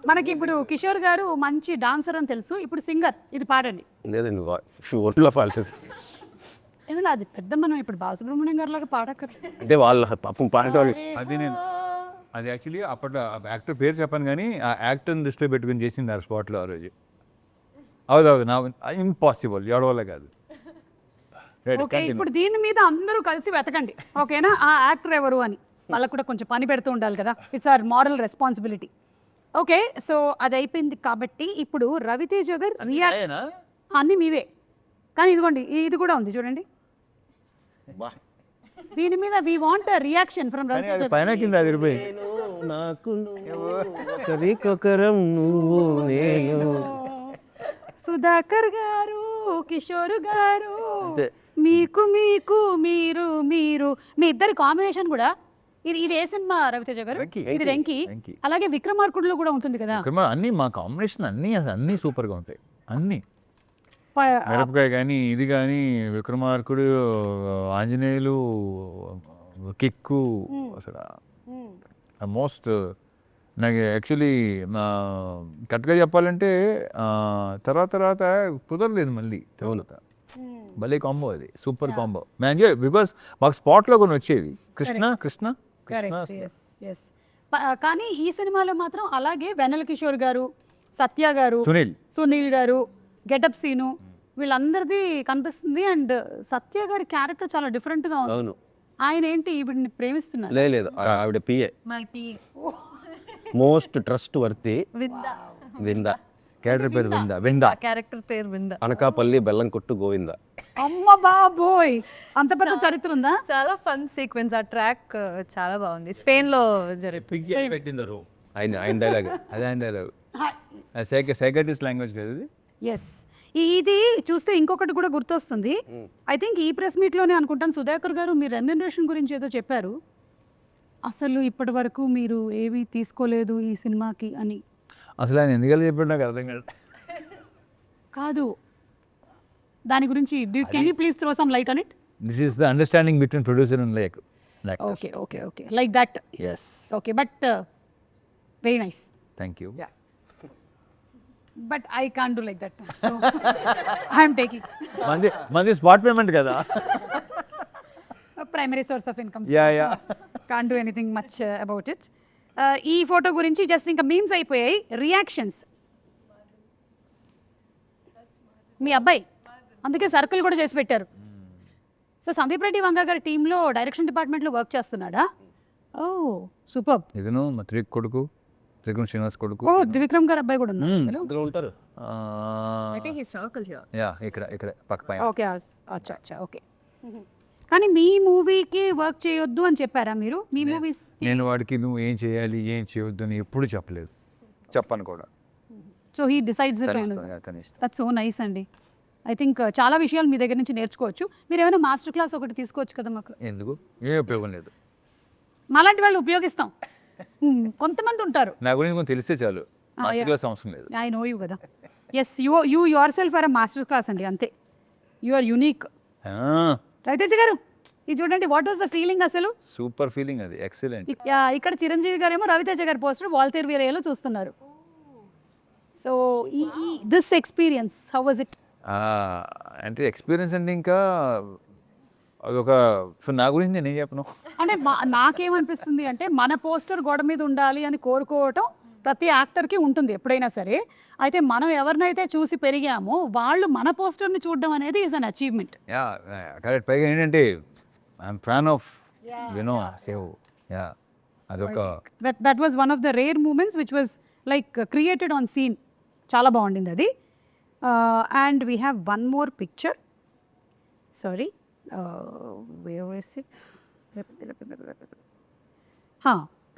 మనకి ఇప్పుడు కిషోర్ గారు మంచి డాన్సర్ అని తెలుసు, ఇప్పుడు సింగర్. ఇది పాడండి. లేదండి, ఒంట్లో పాడుతుంది. ఏమన్నా అది పెద్ద, మనం ఇప్పుడు బాలసుబ్రహ్మణ్యం గారి లాగా పాడక్కర్లేదు. అంటే వాళ్ళ పాపం పాడేవాళ్ళు. అది యాక్చువల్లీ అప్పట్లో యాక్టర్ పేరు చెప్పాను కానీ ఆ యాక్టర్ని దృష్టిలో పెట్టుకుని చేసింది ఆ స్పాట్లో ఆ రోజు. అవుదవుదు, నా ఇంపాసిబుల్, ఎవడవల్ల కాదు. ఓకే, ఇప్పుడు దీని మీద అందరూ కలిసి వెతకండి, ఓకేనా? ఆ యాక్టర్ ఎవరు అని వాళ్ళకు కూడా కొంచెం పని పెడుతూ ఉండాలి కదా, it's our moral responsibility. Okay, so అది అయిపోయింది కాబట్టి ఇప్పుడు రవితేజ గారు అన్నీ మీవే, కానీ ఇదిగోండి ఇది కూడా ఉంది చూడండి. దీని మీద we want reaction from Ravi Teja. పైన కింద అది రూపాయి. సుధాకర్ గారు, కిషోర్ గారు, మీకు మీరు మీ ఇద్దరి కాంబినేషన్ కూడా. ఇది ఏ సినిమా రవితేజ గారు? ఇది వెంకీ. అలాగే విక్రమార్కుడులో కూడా ఉంటుంది కదా. అన్ని మా కాంబినేషన్ అన్నీ సూపర్గా ఉంటాయి. అన్నీ మిరపకాయ కానీ ఇది కానీ విక్రమార్కుడు, ఆంజనేయులు, కిక్కు, అసలు మోస్ట్ నాకు యాక్చువల్లీ కరెక్ట్గా చెప్పాలంటే తర్వాత కుదరలేదు మళ్ళీ. తర్వాత భలే కాంబో, అది సూపర్ కాంబో. మేము ఎంజాయ్ బికాస్ మాకు స్పాట్లో కొన్ని వచ్చేవి. కృష్ణ. కానీ ఈ సినిమాలో మాత్రం అలాగే వెన్నెల కిషోర్ గారు, సత్య గారు, సునీల్ గారు, గెటప్ సీను, వీళ్ళందరిది కనిపిస్తుంది. అండ్ సత్య గారి క్యారెక్టర్ చాలా డిఫరెంట్గా ఉంది. ఆయన ఏంటి వీడిని ప్రేమిస్తున్నారు? లేదు, ఆవిడ పిఏ, మోస్ట్ ట్రస్ట్ వర్తి విందా. క్యారెక్టర్ పేరు విందా. క్యారెక్టర్ పేరు విందా. అనకాపల్లి బెల్లం కొట్టు గోవిందా. అమ్మ బాబోయ్, అంత పెద్ద చరిత్ర ఉందా? చాలా ఫన్ సీక్వెన్స్. ఆ ట్రాక్ చాలా బాగుంది. స్పెయిన్ లో జరిగింది. ఆయన డైలాగ్ అదే ఆయన డైలాగ్. సైకాట్రిస్ట్ లాంగ్వేజ్ కదా ఇది. ఎస్, ఇది చూస్తే ఇంకొకటి కూడా గుర్తొస్తుంది. ఐ థింక్ ఈ ప్రెస్ మీట్లోనే అనుకుంటాను, సుధాకర్ గారు మీరు రెమ్యునరేషన్ గురించి ఏదో చెప్పారు. అసలు ఇప్పటి వరకు మీరు ఏవి తీసుకోలేదు ఈ సినిమాకి అని. అసలు ఆయన ఎందుకలా చెప్పాడు నాకు అర్థం కాదు. కాదు, దాని గురించి can you please throw some light on it? This is the understanding between producer and like okay like that. Yes, okay, but very nice. Thank you. But I can't do like that, so I'm taking మంది స్పాట్ పేమెంట్ కదా. Primary source of income. Yeah can't do anything much about it. ఈ ఫోటో గురించి జస్ట్ ఇంకా మీమ్స్ అయిపోయాయి. రియాక్షన్స్, మీ అబ్బాయి అందుకే సర్కిల్ కూడా చేసి పెట్టారు. సో సందీప్ రెడ్డి వంగ గారి టీంలో డైరెక్షన్ డిపార్ట్మెంట్లో వర్క్ చేస్తున్నాడా? ఓ సూపర్. ఇదను మా కొడుకు త్రిగుణ్ శ్రీనివాస్ కొడుకు. ఓ త్రివిక్రమ్ గారు అబ్బాయి కూడా ఉన్నారు. అందులో ఉంటారు. యా ఇక్కడ పక్క పైన. ఓకే, అచ్చా ఓకే. కానీ మీ మూవీకి వర్క్ చేయొద్దు అని చెప్పారా మీరు? మీ మూవీస్ నేను వాడికి నువ్వు ఏం చేయాలి ఏం చేయొద్దు అని ఎప్పుడు చెప్పలేదు, చెప్పను కూడా. సో హీ డిసైడ్స్ తన ఇష్టం. దట్స్ సో నైస్ అండి. ఐ థింక్ చాలా విషయాలు మీ దగ్గర నుంచి నేర్చుకోవచ్చు. మీరు ఏమైనా మాస్టర్ క్లాస్ ఒకటి తీసుకోవచ్చు కదా మాకు. ఎందుకు, ఏ ఉపయోగం లేదు. మాలాంటి వాళ్ళు ఉపయోగిస్తాం. కొంతమంది ఉంటారు. నా గురించి కొంచెం తెలిస్తే చాలు, మాస్టర్ క్లాస్ అవసరం లేదు. ఐ నో యూ కదా. Yes, you yourself are a master class అండి, అంతే. You are unique. Raviteja garu ఇది చూడండి, వాట్ వాస్ ద ఫీలింగ్ అసలు? సూపర్ ఫీలింగ్, అది ఎక్సలెంట్. ఇక్కడ చిరంజీవి గారేమో రవితేజ గారి పోస్టర్ వాల్తేర్ వీరయ్యలో చూస్తున్నారు. So this experience how was it? అంటే ఎక్స్పీరియన్స్ అంటే ఇంకా అదొక, సో నా గురించి నేను ఏం చెప్పను. అంటే నాకేమనిపిస్తుంది అంటే మన పోస్టర్ గోడ మీద ఉండాలి అని కోరుకోవటం ప్రతి యాక్టర్కి ఉంటుంది ఎప్పుడైనా సరే. అయితే మనం ఎవరినైతే చూసి పెరిగామో వాళ్ళు మన పోస్టర్ని చూడడం అనేది is an achievement. Yeah correct. పైగా ఏంటంటే I'm fan of you know save. Yeah అదొక that was one of the rare moments which was like created on scene. చాలా బాగుండింది అది. And we have one more picture. Sorry,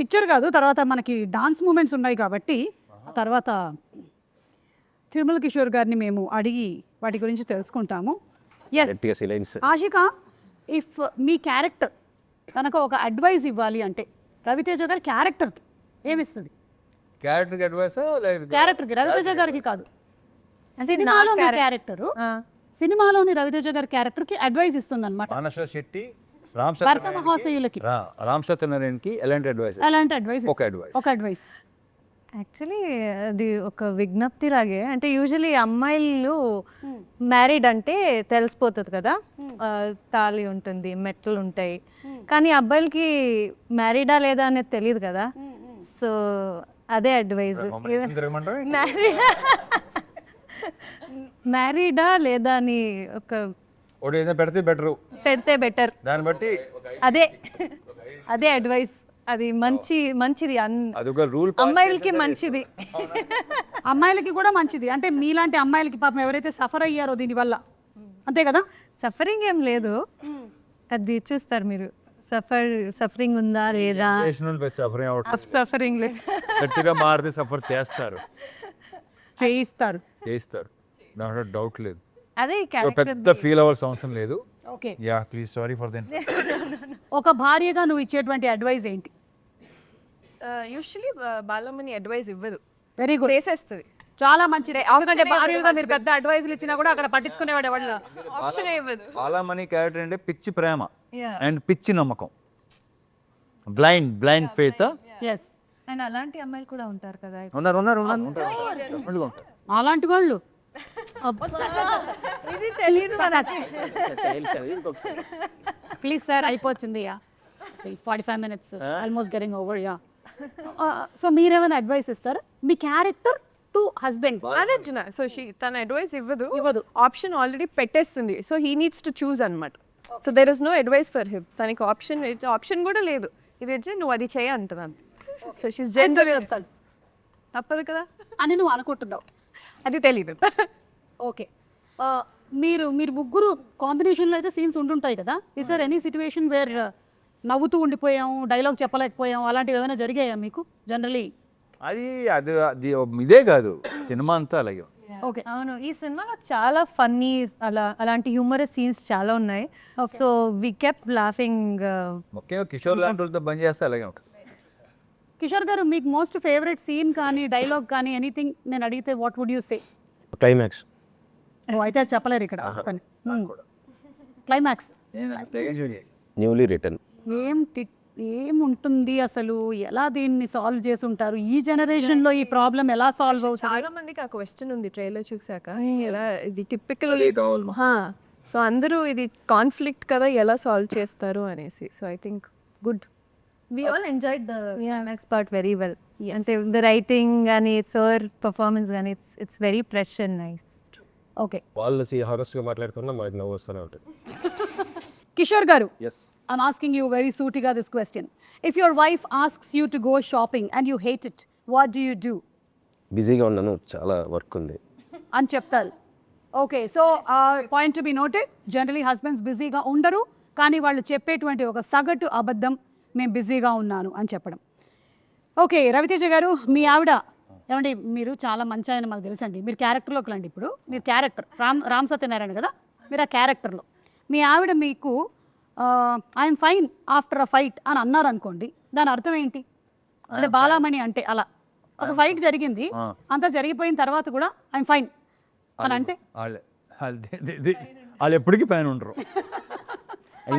picture కాదు, తర్వాత మనకి డాన్స్ మూమెంట్స్ ఉన్నాయి కాబట్టి తర్వాత తిరుమల కిషోర్ గారిని మేము అడిగి వాటి గురించి తెలుసుకుంటాము. ఎస్ ఆషిక, ఇఫ్ మీ క్యారెక్టర్ కనుక ఒక అడ్వైస్ ఇవ్వాలి అంటే రవితేజ గారి క్యారెక్టర్కి ఏమిస్తుంది? క్యారెక్టర్కి అడ్వైస్, క్యారెక్టర్కి, రవితేజ గారికి కాదు, సినిమాలో క్యారెక్టర్, సినిమాలోని రవితేజ గారి క్యారెక్టర్కి అడ్వైస్ ఇస్తుంది అనమాట. మానస శెట్టి, భర్త మహాశయులకి, రామ్ సత్యనారాయణకి ఎలాంటి అడ్వైస్? అలాంటి అడ్వైస్, ఒక అడ్వైస్. యాక్చువల్లీ అది ఒక విజ్ఞప్తి లాగే. అంటే యూజువలీ అమ్మాయిలు మ్యారీడ్ అంటే తెలిసిపోతుంది కదా, తాళి ఉంటుంది, మెట్లు ఉంటాయి. కానీ అబ్బాయిలకి మ్యారీడా లేదా అనేది తెలియదు కదా. సో అదే అడ్వైజ్. మ్యారీడా లేదా అని ఒక పెడితే బెటర్, దాన్ని బట్టి అదే అడ్వైస్. అది మంచిది అదొక రూల్. అమ్మాయిలకి మంచిది, అమ్మాయిలకి కూడా మంచిది. అంటే మీలాంటి అమ్మాయిలకి పాపం ఎవరైతే సఫర్ అయ్యారో దీనివల్ల, అంతే కదా. సఫరింగ్ ఏం లేదు, అది చూస్తారు మీరు. సఫరింగ్ ఉందా లేదా? సఫరింగ్ లేదు, గట్టిగా మారితే సఫర్ చేస్తారు, చేయిస్తారు. దాంట్లో డౌట్ లేదు. అదే పెద్ద ఫీల్ అవ్వాల్సిన అవసరం లేదు. Okay, yeah please, sorry for then. ఒక భార్యగా నువ్వు ఇచ్చేటువంటి అడ్వైస్ ఏంటి? యూజువలీ బాలమని అడ్వైస్ ఇవ్వదు, వెరీ గుడ్, చేసేస్తుంది. చాలా మంచిది. ఎందుకంటే భార్యగా మీరు పెద్ద అడ్వైస్లు ఇచ్చినా కూడా అక్కడ పట్టించుకునేవాడు ఎవరు? ఆప్షన్ ఇవ్వదు. చాలా మనీ క్యారెక్టర్ అంటే పిచ్చి ప్రేమ అండ్ పిచ్చి నమ్మకం, బ్లైండ్ ఫెయిత్. ఎస్, అండ్ అలాంటి అమ్మాయిలు కూడా ఉంటారు కదా. ఉన్నారు. అలాంటి వాళ్ళు ఇది తెలియదు కదా. ప్లీజ్ సార్, అయిపోతుంది. 45 minutes almost getting over. Yeah, so మీరేమైనా అడ్వైస్ ఇస్తారా మీ క్యారెక్టర్ టు హస్బెండ్? అదే అంటున్నా. సో తన అడ్వైస్ ఇవ్వదు, ఆప్షన్ ఆల్రెడీ పెట్టేస్తుంది. So he needs to choose అనమాట. So there is no advice for him. తనకి ఆప్షన్ కూడా లేదు. ఇది వచ్చి నువ్వు అది చేయ అంటున్నాను. సో షీస్ జనరల్ చెప్తాను, తప్పదు కదా అని నువ్వు అనుకుంటున్నావు, అది తెలీదు. ఓకే, మీరు ముగ్గురు కాంబినేషన్లో అయితే సీన్స్ ఉంటుంటాయి కదా. Is there any situation where నవ్వుతూ ఉండిపోయాం, డైలాగ్ చెప్పలేకపోయాం, అలాంటివి ఏమైనా జరిగాయా మీకు జనరలీ? అది ఇదే కాదు, సినిమా అంతా అలాగే. ఓకే, అవును, ఈ సినిమాలో చాలా ఫన్నీ అలాంటి హ్యూమరస్ సీన్స్ చాలా ఉన్నాయి. So we kept laughing. ముఖ్యంగా కిషోర్ లాంటి వాళ్ళతో బంద్ చేస్తే అలాగే ఉంటుంది. కిషోర్ గారు, మీకు మోస్ట్ ఫేవరెట్ సీన్ కానీ డైలాగ్ కానీ ఎనీథింగ్ నేను అడిగితే what would you say? Climax అయితే అది చెప్పలేరు ఇక్కడ క్లైమాక్స్ న్యూలీ రిటర్న్. ఏముంటుంది అసలు, ఎలా దీన్ని సాల్వ్ చేసి ఉంటారు ఈ జనరేషన్లో, ఈ ప్రాబ్లం ఎలా సాల్వ్ అవుతుంది? చాలా మందికి ఆ క్వశ్చన్ ఉంది ట్రైలర్ చూసాక, ఎలా ఇది టిపికల్. సో అందరూ ఇది కాన్ఫ్లిక్ట్ కదా, ఎలా సాల్వ్ చేస్తారు అనేసి. So I think good. We all enjoyed the climax part very well. And the writing and sir performance and it's very fresh and nice. Okay, వాళ్ళు హానెస్ట్గా మాట్లాడుతున్నా మాకు నవ్వు వస్తూనే ఉంటుంది. కిషోర్ గారు, yes. I'm asking you very sootiga this question. If your wife asks you to go shopping and you hate it, what do you do? బిజీగా ఉన్నాను, చాలా వర్క్ ఉంది. అని చెప్తారు. Okay, so point to be noted. Generally husbands బిజీగా ఉండరు, కానీ వాళ్ళు చెప్పేటువంటి ఒక సగటు అబద్ధం, మేము బిజీగా ఉన్నాను అని చెప్పడం. ఓకే, రవితేజ గారు, మీ ఆవిడ ఏమండి, మీరు చాలా మంచి ఆయన మాకు తెలుసండి, మీరు క్యారెక్టర్లోకి రండి. ఇప్పుడు మీరు క్యారెక్టర్ రామ్ సత్యనారాయణ కదా, మీరు ఆ క్యారెక్టర్లో మీ ఆవిడ మీకు I'm fine after a fight అని అన్నారు అనుకోండి, దాని అర్థం ఏంటి? అంటే బాలామణి అంటే అలా ఒక ఫైట్ జరిగింది, అంతా జరిగిపోయిన తర్వాత కూడా ఐఎమ్ ఫైన్ అని అంటే వాళ్ళు ఎప్పటికీ పైన ఉండరు.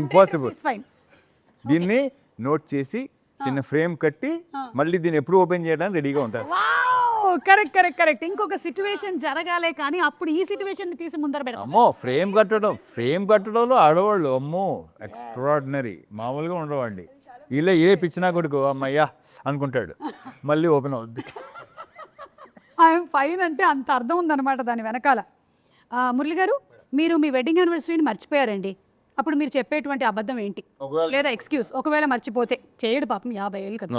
ఇంపాసిబుల్. ఫైన్. దీన్ని నోట్ చేసి చిన్న ఫ్రేమ్ కట్టి మళ్ళీ దీన్ని ఎప్పుడు ఓపెన్ చేయడానికి రెడీగా ఉంటారు. Correct correct correct. ఇంకొక సిచ్యువేషన్ జరగాలే కానీ అప్పుడు ఈ సిచ్యువేషన్ తీసి ముందర పెడతాం. అమ్మో, ఫ్రేమ్ కట్టడంలో ఆడవాళ్ళు అమ్మో ఎక్స్ట్రాడినరీ, మామూలుగా ఉండవండి. వీళ్ళే ఏ పిచ్చినా కొడుకు అమ్మయ్యా అనుకుంటాడు, మళ్ళీ ఓపెన్ అవుద్ది. ఐఎమ్ ఫైన్ అంటే అంత అర్థం ఉందన్నమాట దాని వెనకాల. మురళి గారు, మీరు మీ వెడ్డింగ్ యానివర్సరీని మర్చిపోయారండి, అప్పుడు మీరు చెప్పేటువంటి అబద్ధం ఏంటి, లేదా ఎక్స్క్యూజ్? ఒకవేళ మర్చిపోతే చేయడు పాపం, 50 ఏళ్ళు కదా.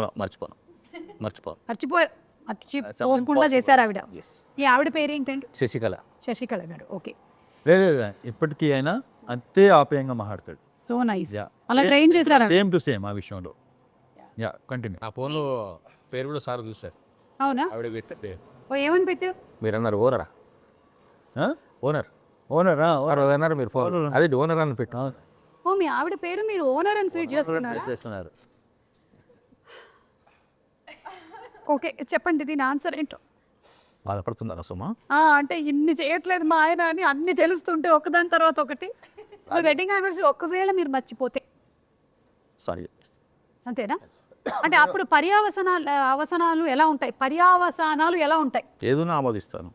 మర్చిపోకుండా చేశారు ఆవిడ. ఈ ఆవిడ పేరు ఏంటండి? శశికళ గారు. ఓకే, లేదా ఇప్పటికీ అయినా అంతే ఆప్యాయంగా మాట్లాడతాడు. So nice. అలా ట్రైన్ చేశారా? సేమ్ టు సేమ్ ఆ విషయంలో. Yeah, continue. ఆ ఫోన్లో పేరు కూడా సార్ చూసారు. అవునా? ఆవిడ పెట్టే ఓ, ఏమని పెట్టారు? మీరు అన్నారు ఓనరా? ఓనర్ ఓనరా? అన్నారు మీరు ఫోన్, అదే ఓనర్ అని పెట్టు. ఓ, మీ ఆవిడ పేరు మీరు ఓనర్ అని ఫీడ్ చేసుకున్నారు. ఓకే, చెప్పండి దీని ఆన్సర్ ఏంటో. బాధపడుతున్నారా సుమా? అంటే ఇన్ని చేయట్లేదు మా ఆయన అని అన్ని తెలుస్తుంటే ఒకదాని తర్వాత ఒకటి. వెడ్డింగ్ యానివర్సరీ ఒకవేళ మీరు మర్చిపోతే సారీ, అంతేనా? అంటే అప్పుడు అవసనాలు ఎలా ఉంటాయి? ఏదైనా ఆమోదిస్తాను.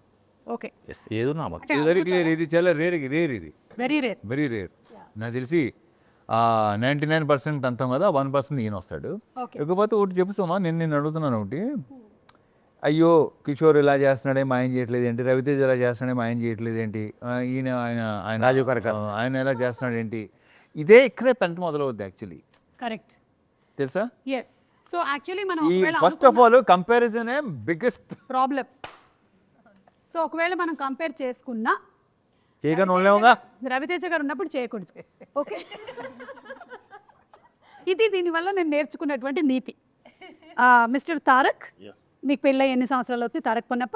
ఓకే, ఏదైనా వెరీ క్లియర్. ఇది చాలా రేర్ ఇది వెరీ రేర్. నాకు తెలిసి 99% అంటాం కదా, 1% ఈయన వస్తాడు. ఇకపోతే ఒకటి చెప్పు సోమా, నేను అడుగుతున్నాను ఒకటి. అయ్యో కిషోర్ ఇలా చేస్తున్నాడే మా ఆయన చేయట్లేదు ఏంటి, రవితేజ ఇలా చేస్తున్నాడే మా ఆయన చేయట్లేదు ఏంటి, ఆయన రాజీవ్ కనకాల ఆయన ఎలా చేస్తున్నాడు ఏంటి, ఇదే ఇక్కడే పెంట మొదలవుద్ది యాక్చువల్లీ. కరెక్ట్, తెలుసా? ఎస్. సో యాక్చువల్లీ మనం ఈ first of all comparison biggest problem. So ఒకవేళ మనం కంపేర్ చేసుకున్నా చేయగానే ఉండలేముగా, రవితేజ గారు ఉన్నప్పుడు చేయకూడదు. ఓకే, ఇది దీనివల్ల నేను నేర్చుకున్నటువంటి నీతి. మిస్టర్ తారక్, మీకు పెళ్ళై ఎన్ని సంవత్సరాలు అవుతుంది తారక్ పొన్నప్ప?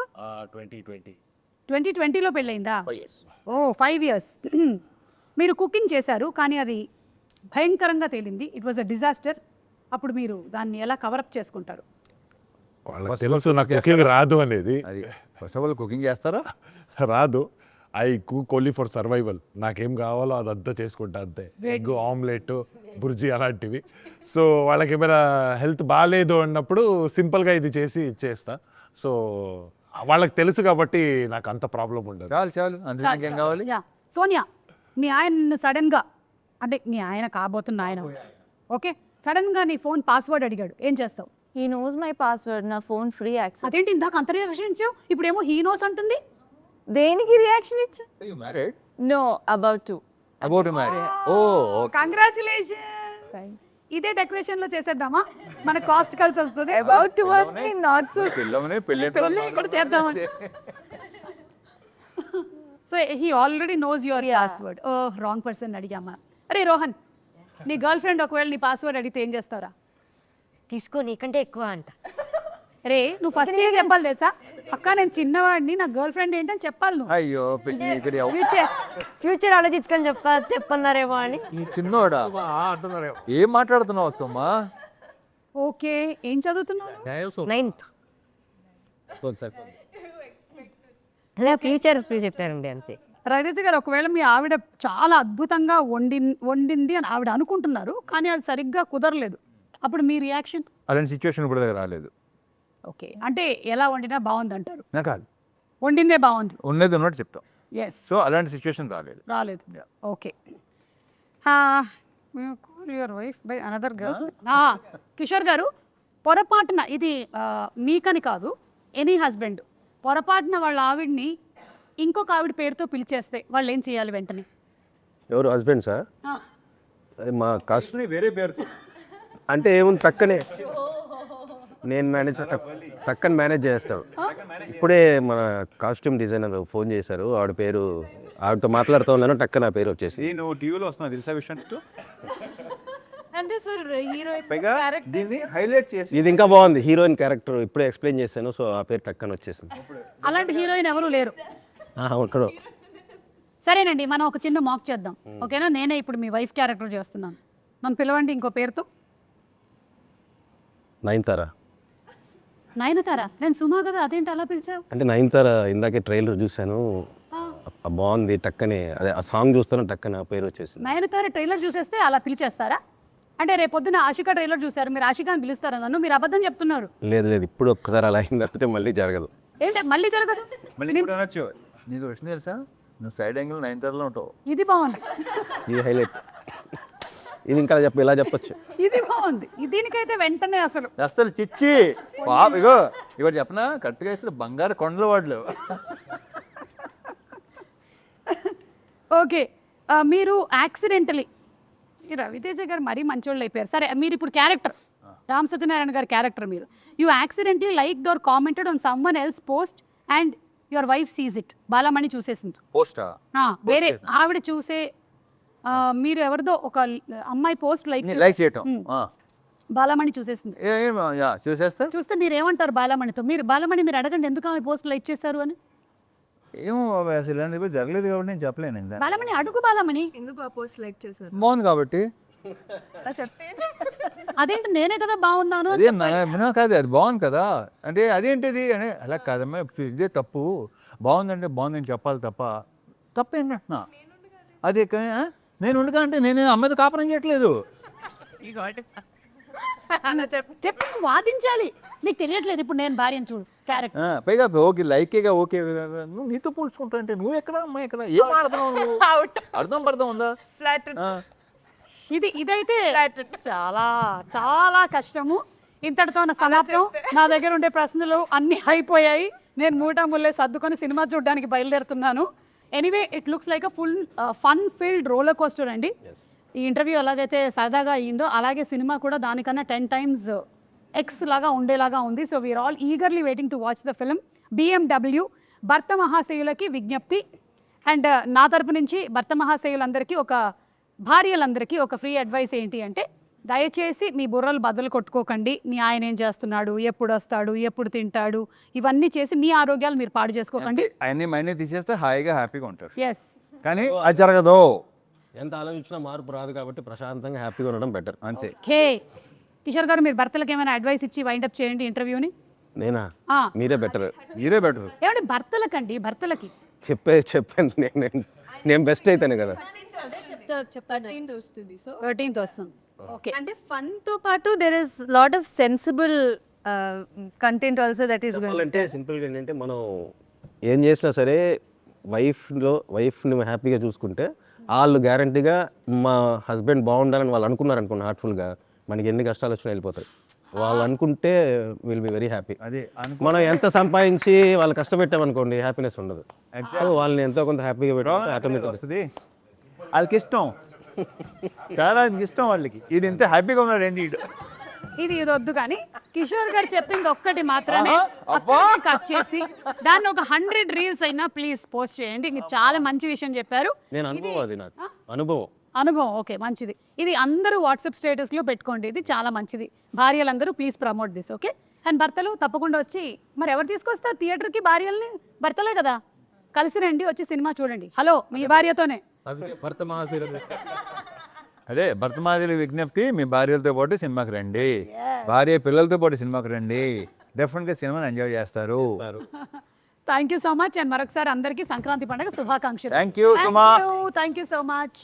2020లో పెళ్ళయిందా? ఓ, 5 years. మీరు కుకింగ్ చేశారు, కానీ అది భయంకరంగా తేలింది, ఇట్ వాజ్ అ డిజాస్టర్. అప్పుడు మీరు దాన్ని ఎలా కవరప్ చేసుకుంటారు? వాళ్ళకి తెలుసు నాకు కుకింగ్ రాదు అనేది. అది ఫస్ట్ ఆఫ్ ఆల్ కుకింగ్ చేస్తారా? రాదు. I cook only for survival. నాకేం కావాలో అదంతా చేసుకుంటా అంతే. ఎగ్ ఆమ్లెట్, బుర్జీ అలాంటివి. సో వాళ్ళకి ఏమైనా హెల్త్ బాగాలేదు అన్నప్పుడు సింపుల్గా ఇది చేసి ఇచ్చేస్తా. సో వాళ్ళకి తెలుసు కాబట్టి నాకు అంత ప్రాబ్లం ఉండదు. చాలు అంతే, ఏం కావాలి? సోనియా, మీ ఆయన సడన్గా, అంటే మీ ఆయన కాబోతున్న ఆయన, ఓకే, సడన్గా నీ ఫోన్ పాస్వర్డ్ అడిగాడు, ఏం చేస్తావు? He knows my password, నా ఫోన్ ఫ్రీ యాక్సెస్. అదేంటి ఇందాక అంత రియాక్షన్ ఇచ్చావు, ఇప్పుడేమో హీ నోస్ అంటుంది? దేనికి రియాక్షన్ ఇచ్చా? You married? No, about to. About to marry. Oh, congratulation. ఇదే డెకరేషన్ లో చేసేద్దామా, మన కాస్ట్ కలిసి వస్తుంది. అబౌట్ టు అంటే నాట్ సో. పెళ్ళి కూడా చేద్దామని. So he already knows your password. Oh, wrong person అడిగామా? అరే రోహన్, నీ గర్ల్ ఫ్రెండ్ ఒకవేళ నీ పాస్వర్డ్ అడిగితే ఏం చేస్తారా? తీసుకో, నీకంటే ఎక్కువ అంట. రే, నువ్వు ఫస్ట్ ఏం చెప్పాలి తెలుసా? అక్క నేను చిన్నవాడిని, నా గర్ల్ ఫ్రెండ్ ఏంటని చెప్పాలి నువ్వు. అయ్యో ఫ్యూచర్ ఆలోచించుకొని చెప్పన్నారేమో అని. చిన్నోడా ఏం మాట్లాడుతున్నావు సోమా? ఓకే, ఏం చదువుతున్నావు? 9th. అలా ఫ్యూచర్ చెప్పారండి అంతే. రవితేజ గారు ఒకవేళ మీ ఆవిడ చాలా అద్భుతంగా వండింది అని ఆవిడ అనుకుంటున్నారు, కానీ అది సరిగ్గా కుదరలేదు, అప్పుడు మీ రియాక్షన్? అలాంటి సిచ్యువేషన్ ఇప్పుడు దగ్గర రాలేదు. ఓకే, అంటే ఎలా వండినా బాగుంది అంటారు, నా కాదు, వండిందే బాగుంది, ఉన్నది ఉన్నట్టు చెప్తాం. ఎస్, సో అలాంటి సిచ్యువేషన్ రాలేదు. రాలేదు. Yeah. Okay, your wife by another girls. Kishore గారు, పొరపాటున ఇది మీకని కాదు, ఎనీ హస్బెండ్ పొరపాటున వాళ్ళ ఆవిడ్ని ఇంకొక ఆవిడ పేరుతో పిలిచేస్తే వాళ్ళు ఏం చేయాలి వెంటనే? ఎవరు హస్బెండ్సా? అది మా కాస్ట్ వేరే పేరు అంటే ఏముంది, టక్కనే నేను మేనేజ్ టక్కని మేనేజ్ చేస్తాను. ఇప్పుడే మన కాస్ట్యూమ్ డిజైనర్ ఫోన్ చేశారు, ఆవిడతో మాట్లాడుతూ ఉన్నాను, టక్క నా పేరు వచ్చేసి. నువ్వు టీవీలో వస్తున్నావు తెలుసా విషయం? అంటే సార్ హీరో పైగా దీన్ని హైలైట్ చేసి ఇది ఇంకా బాగుంది, హీరోయిన్ క్యారెక్టర్ ఇప్పుడే ఎక్స్ప్లెయిన్ చేశాను, సో ఆ పేరు టక్కన వచ్చేసింది. అలాంటి హీరోయిన్ ఎవరు లేరు. ఇక్కడ సరేనండి, మనం ఒక చిన్న మాక్ చేద్దాం, ఓకేనా? నేనే ఇప్పుడు మీ వైఫ్ క్యారెక్టర్ చేస్తున్నాను, నన్ను పిలవండి ఇంకో పేరుతో. నయనతార. నయనతార? నేను సుమా కదా, అదేంటి అలా పిలిచావు? అంటే నయనతార ఇందాకే ట్రైలర్ చూశాను, బాగుంది, టక్కనే అదే ఆ సాంగ్ చూస్తాను, టక్కన ఆ పేరు వచ్చేసింది. నయనతార ట్రైలర్ చూసేస్తే అలా పిలిచేస్తారా? అంటే రేపొద్దున ఆషిక ట్రైలర్ చూసారు, మీరు ఆషిక అని పిలుస్తారా నన్ను? మీరు అబద్ధం చెప్తున్నారు. లేదు లేదు, ఇప్పుడు ఒక్కసారి అలా అయిన తర్వాత మళ్ళీ జరగదు. ఏంటి మళ్ళీ జరగదు? మళ్ళీ ఇప్పుడు అనొచ్చు, నీకు విషయం తెలుసా, నువ్వు సైడ్ యాంగిల్ 9 ఉంటావు. ఇది బాగుంది, ఇది హైలైట్, ఇది ఇంకా ఇలా చెప్పొచ్చు. ఇది బాగుంది, దీనికైతే వెంటనే అసలు చిచ్చి పాప ఇగో ఇవాడు చెప్పనా, కరెక్ట్గా ఇస్తారు బంగారు కొండల వాడులు. ఓకే, మీరు యాక్సిడెంటలీ, రవితేజ గారు మరీ మంచోళ్ళు అయిపోయారు. సరే, మీరు ఇప్పుడు క్యారెక్టర్ రామ్ సత్యనారాయణ గారి క్యారెక్టర్, మీరు you accidentally liked or commented on someone else post and your wife sees it. Balamani చూసేసింది. పోస్టా? వేరే ఆవిడ చూసే, మీరు ఎవరిదో ఒక అమ్మాయి పోస్ట్ లైక్ చేయటం బాలమణి చూసేసింది. చూసేస్తా. చూస్తే మీరు ఏమంటారు బాలమణితో? మీరు అడగండి ఎందుకు ఆమె పోస్ట్ లైక్ చేశారు అని. ఏమో అసలు ఇలాంటివి జరగలేదు కాబట్టి నేను చెప్పలేను. బాలమణి అడుగు, బాలమణి ఎందుకు ఆ పోస్ట్ లైక్ చేశారు? బాగుంది కాబట్టి. అదేంటి, నేనే కదా బాగున్నాను. అదే కాదు, అది బాగుంది కదా అంటే అదేంటిది అని అలా కాదమ్మా, ఇదే తప్పు, బాగుందంటే బాగుందని చెప్పాలి తప్ప తప్పేంటంటున్నా. అదే నేను ఉండగా అంటే నేను అమ్మాయితో కాపురం చేయట్లేదు. చెప్పి వాదించాలి, నీకు తెలియట్లేదు. ఇప్పుడు నేను భార్యను చూడు క్యారెక్టర్, పైగా ఓకే లైకేగా ఓకే, నువ్వు నీతో పోల్చుకుంటా అంటే నువ్వు ఎక్కడ అమ్మాయి ఎక్కడ, ఏం ఆడుతున్నావు, అర్థం ఉందా? ఇదైతే చాలా చాలా కష్టము. ఇంతటితో నా సమాప్తం. నా దగ్గర ఉండే ప్రశ్నలు అన్నీ అయిపోయాయి. నేను మూటముల్లే సర్దుకొని సినిమా చూడడానికి బయలుదేరుతున్నాను. Anyway, it looks like a full fun field roller coaster అండి. ఈ ఇంటర్వ్యూ ఎలాగైతే సరదాగా అయ్యిందో అలాగే సినిమా కూడా దానికన్నా 10 times X లాగా ఉండేలాగా ఉంది. So we are all eagerly waiting to watch the film. BMW భర్త మహాశయులకి విజ్ఞప్తి, అండ్ నా తరపు నుంచి భర్త మహాశయులందరికీ భార్యలందరికీ ఒక ఫ్రీ అడ్వైస్ ఏంటి అంటే, దయచేసి మీ బుర్రలు బద్దలు కొట్టుకోకండి. మీ ఆయన ఏం చేస్తున్నాడు, ఎప్పుడు వస్తాడు, ఎప్పుడు తింటాడు, ఇవన్నీ చేసి మీ ఆరోగ్యాలు మీరు పాడు చేసుకోకండి. అన్ని మైండ్ తీసేస్తే హాయిగా హ్యాపీగా ఉంటారు. ఎస్, కానీ అది జరగదు. ఎంత ఆలోచించినా మార్పు రాదు కాబట్టి ప్రశాంతంగా హ్యాపీగా ఉండడం బెటర్ అంతే. ఓకే కిషోర్ గారు, మీరు భర్తలకు ఏమైనా అడ్వైస్ ఇచ్చి వైండప్ చేయండి ఇంటర్వ్యూని. నేనా? మీరే బెటర్. ఏమంటే భర్తలకండి, భర్తలకి చెప్పాను నేను బెస్ట్ అయితేనే కదా. 13th వస్తుంది. ఓకే, అంటే ఫన్ తో పాటు there is lot of sensible content also that is going. అంటే సింపుల్గా ఏంటంటే మనం ఏం చేసినా సరే వైఫ్ని హ్యాపీగా చూసుకుంటే వాళ్ళు గ్యారంటీగా మా హస్బెండ్ బాగుండాలని వాళ్ళు అనుకున్నారు అనుకోండి హార్ట్ఫుల్గా, మనకి ఎన్ని కష్టాలు వచ్చినా వెళ్ళిపోతాయి. వాళ్ళు అనుకుంటే విల్ బి వెరీ హ్యాపీ. అదే మనం ఎంత సంపాదించి వాళ్ళు కష్టపెట్టామనుకోండి హ్యాపీనెస్ ఉండదు. వాళ్ళని ఎంతో కొంత హ్యాపీగా పెట్టాలి ఆటోమేటిక్ వస్తుంది. వాళ్ళకి ఇష్టం, చాలా ఇష్టం వాళ్ళకి. ఇది ఎంత హ్యాపీగా ఉన్నాడు ఏంటి ఇది వద్దు. కానీ కిషోర్ గారు చెప్పింది ఒక్కటి మాత్రమే కట్ చేసి దాన్ని ఒక 100 reels అయినా ప్లీజ్ పోస్ట్ చేయండి. మీరు చాలా మంచి విషయం చెప్పారు. నేను అనుభవం, అది నాకు అనుభవం. ఓకే, మంచిది. ఇది అందరూ వాట్సాప్ స్టేటస్లో పెట్టుకోండి, ఇది చాలా మంచిది. భార్యలందరూ please promote this. Okay, and భర్తలు తప్పకుండా వచ్చి, మరి ఎవరు తీసుకొస్తారు థియేటర్కి భార్యల్ని? భర్తలే కదా, కలిసి రండి, వచ్చి సినిమా చూడండి. హలో, మీ భార్యతోనే. అదే భర్త మాదిరి విజ్ఞప్తి, మీ భార్యలతో పాటు సినిమాకి రండి, భార్య పిల్లలతో పాటు సినిమాకి రండి, డెఫినెట్గా సినిమాని ఎంజాయ్ చేస్తారు. Thank you so much and మరొకసారి అందరికీ సంక్రాంతి పండుగ శుభాకాంక్షలు. Thank you, Suma. Thank you so much.